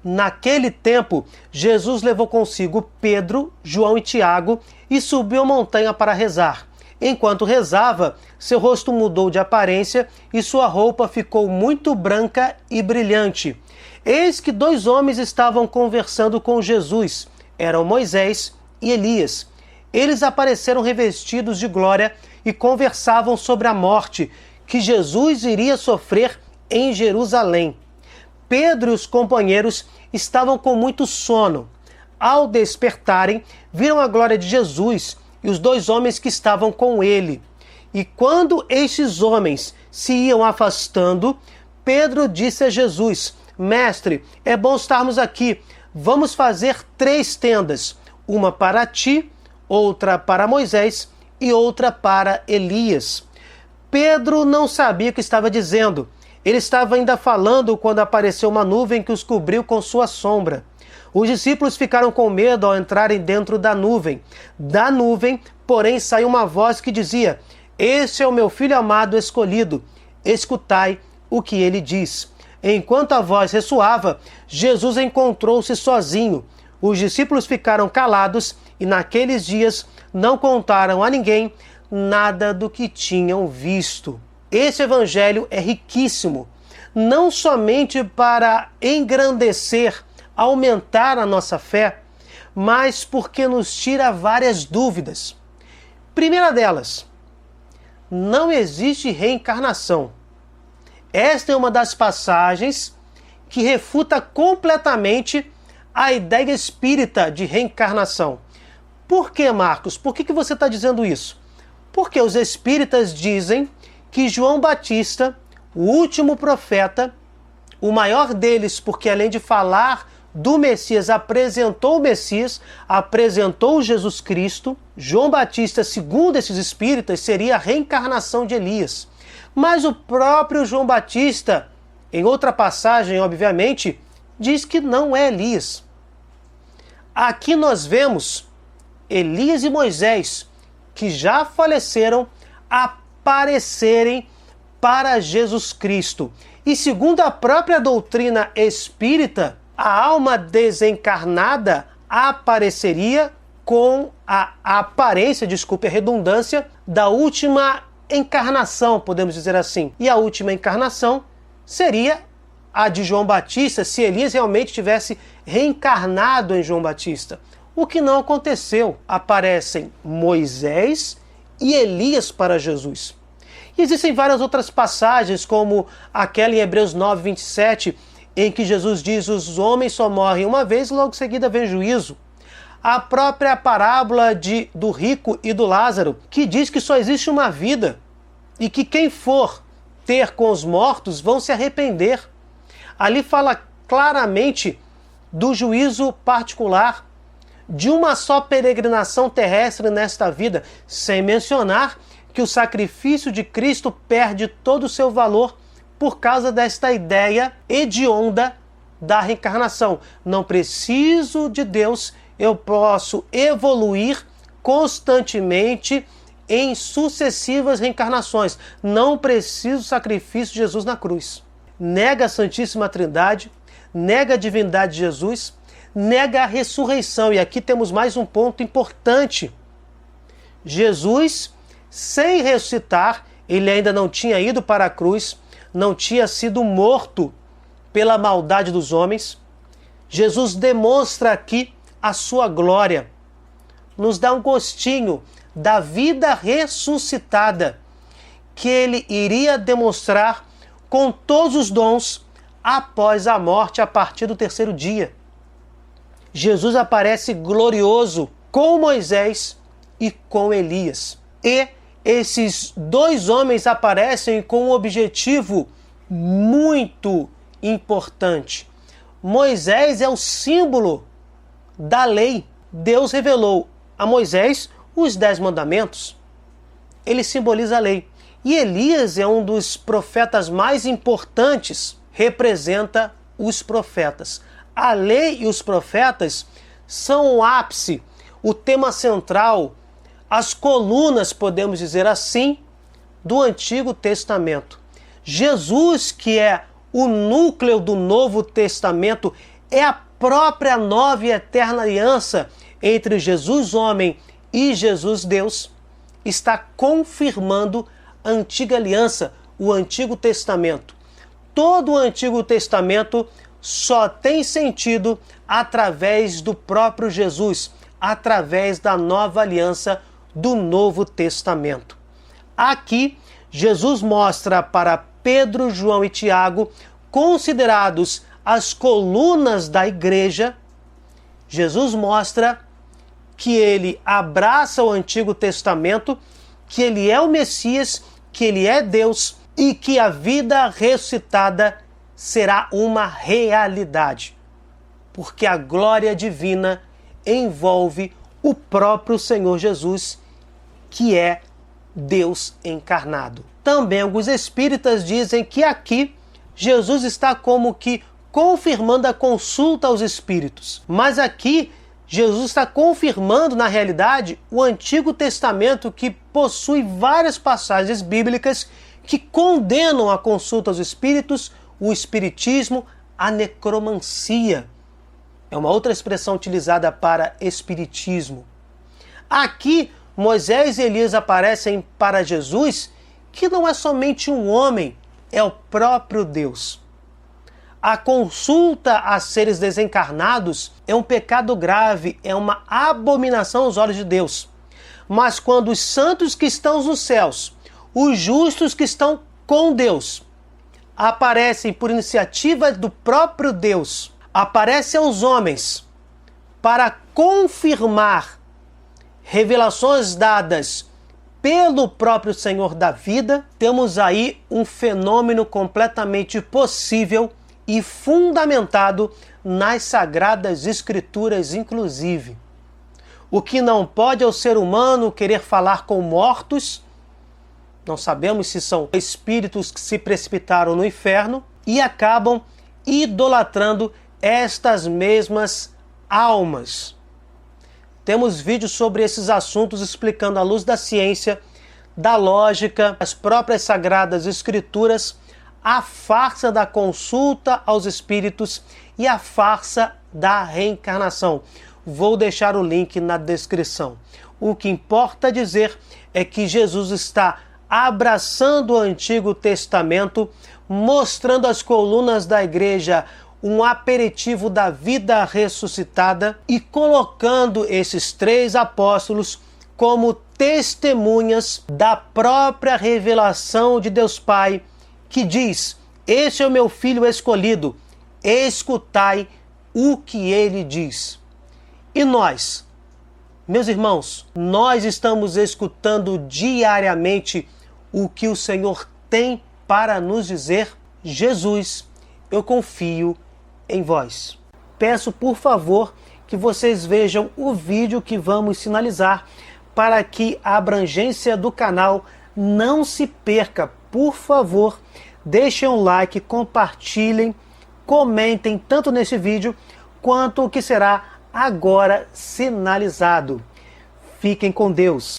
Naquele tempo, Jesus levou consigo Pedro, João e Tiago e subiu a montanha para rezar. Enquanto rezava, seu rosto mudou de aparência e sua roupa ficou muito branca e brilhante. Eis que 2 homens estavam conversando com Jesus. Eram Moisés e Elias. Eles apareceram revestidos de glória e conversavam sobre a morte que Jesus iria sofrer em Jerusalém. Pedro e os companheiros estavam com muito sono. Ao despertarem, viram a glória de Jesus e os 2 homens que estavam com ele. E quando estes homens se iam afastando, Pedro disse a Jesus: Mestre, é bom estarmos aqui. Vamos fazer 3 tendas, uma para ti, outra para Moisés e outra para Elias. Pedro não sabia o que estava dizendo. Ele estava ainda falando quando apareceu uma nuvem que os cobriu com sua sombra. Os discípulos ficaram com medo ao entrarem dentro da nuvem. Da nuvem, porém, saiu uma voz que dizia: Este é o meu filho amado escolhido. Escutai o que ele diz. Enquanto a voz ressoava, Jesus encontrou-se sozinho. Os discípulos ficaram calados e naqueles dias não contaram a ninguém nada do que tinham visto. Esse evangelho é riquíssimo, não somente para engrandecer, aumentar a nossa fé, mas porque nos tira várias dúvidas. Primeira delas, não existe reencarnação. Esta é uma das passagens que refuta completamente a ideia espírita de reencarnação. Por que, Marcos? Por que você está dizendo isso? Porque os espíritas dizem que João Batista, o último profeta, o maior deles, porque além de falar do Messias, apresentou o Messias, apresentou Jesus Cristo. João Batista, segundo esses espíritas, seria a reencarnação de Elias. Mas o próprio João Batista, em outra passagem, obviamente, diz que não é Elias. Aqui nós vemos Elias e Moisés, que já faleceram, aparecerem para Jesus Cristo. E segundo a própria doutrina espírita, a alma desencarnada apareceria com a aparência, desculpe a redundância, da última encarnação, podemos dizer assim. E a última encarnação seria a de João Batista, se Elias realmente tivesse reencarnado em João Batista. O que não aconteceu. Aparecem Moisés e Elias para Jesus. E existem várias outras passagens, como aquela em Hebreus 9, 27, em que Jesus diz: os homens só morrem uma vez, logo em seguida vem juízo. A própria parábola do rico e do Lázaro, que diz que só existe uma vida e que quem for ter com os mortos vão se arrepender. Ali fala claramente do juízo particular, de uma só peregrinação terrestre nesta vida, sem mencionar que o sacrifício de Cristo perde todo o seu valor por causa desta ideia hedionda da reencarnação. Não preciso de Deus, eu posso evoluir constantemente em sucessivas reencarnações. Não preciso do sacrifício de Jesus na cruz. Nega a Santíssima Trindade, nega a divindade de Jesus, nega a ressurreição. E aqui temos mais um ponto importante. Jesus, sem ressuscitar, ele ainda não tinha ido para a cruz, não tinha sido morto pela maldade dos homens. Jesus demonstra aqui a sua glória, nos dá um gostinho da vida ressuscitada que ele iria demonstrar com todos os dons após a morte, a partir do 3º dia. Jesus aparece glorioso com Moisés e com Elias. E esses 2 homens aparecem com um objetivo muito importante. Moisés é o símbolo da lei. Deus revelou a Moisés os 10 mandamentos. Ele simboliza a lei. E Elias é um dos profetas mais importantes, representa os profetas. A lei e os profetas são o ápice, o tema central, as colunas, podemos dizer assim, do Antigo Testamento. Jesus, que é o núcleo do Novo Testamento, é a própria nova e eterna aliança entre Jesus homem e Jesus Deus, está confirmando a antiga aliança, o Antigo Testamento. Todo o Antigo Testamento só tem sentido através do próprio Jesus, através da nova aliança do Novo Testamento. Aqui, Jesus mostra para Pedro, João e Tiago, considerados as colunas da igreja, Jesus mostra que ele abraça o Antigo Testamento, que ele é o Messias, que ele é Deus e que a vida ressuscitada será uma realidade, porque a glória divina envolve o próprio Senhor Jesus, que é Deus encarnado. Também alguns espíritas dizem que aqui Jesus está como que confirmando a consulta aos espíritos, mas aqui Jesus está confirmando, na realidade, o Antigo Testamento, que possui várias passagens bíblicas que condenam a consulta aos espíritos, o espiritismo, a necromancia. É uma outra expressão utilizada para espiritismo. Aqui, Moisés e Elias aparecem para Jesus, que não é somente um homem, é o próprio Deus. A consulta a seres desencarnados é um pecado grave, é uma abominação aos olhos de Deus. Mas quando os santos que estão nos céus, os justos que estão com Deus, aparecem por iniciativa do próprio Deus, aparecem aos homens para confirmar revelações dadas pelo próprio Senhor da vida, temos aí um fenômeno completamente possível e fundamentado nas Sagradas Escrituras, inclusive. O que não pode é o ser humano querer falar com mortos, não sabemos se são espíritos que se precipitaram no inferno e acabam idolatrando estas mesmas almas. Temos vídeos sobre esses assuntos explicando à luz da ciência, da lógica, das próprias Sagradas Escrituras, a farsa da consulta aos espíritos e a farsa da reencarnação. Vou deixar o link na descrição. O que importa dizer é que Jesus está abraçando o Antigo Testamento, mostrando às colunas da igreja um aperitivo da vida ressuscitada e colocando esses 3 apóstolos como testemunhas da própria revelação de Deus Pai, que diz: "Este é o meu filho escolhido, escutai o que ele diz." E nós, meus irmãos, nós estamos escutando diariamente o que o Senhor tem para nos dizer. Jesus, eu confio em vós. Peço, por favor, que vocês vejam o vídeo que vamos sinalizar para que a abrangência do canal não se perca. Por favor, deixem um like, compartilhem, comentem tanto nesse vídeo quanto o que será agora sinalizado. Fiquem com Deus.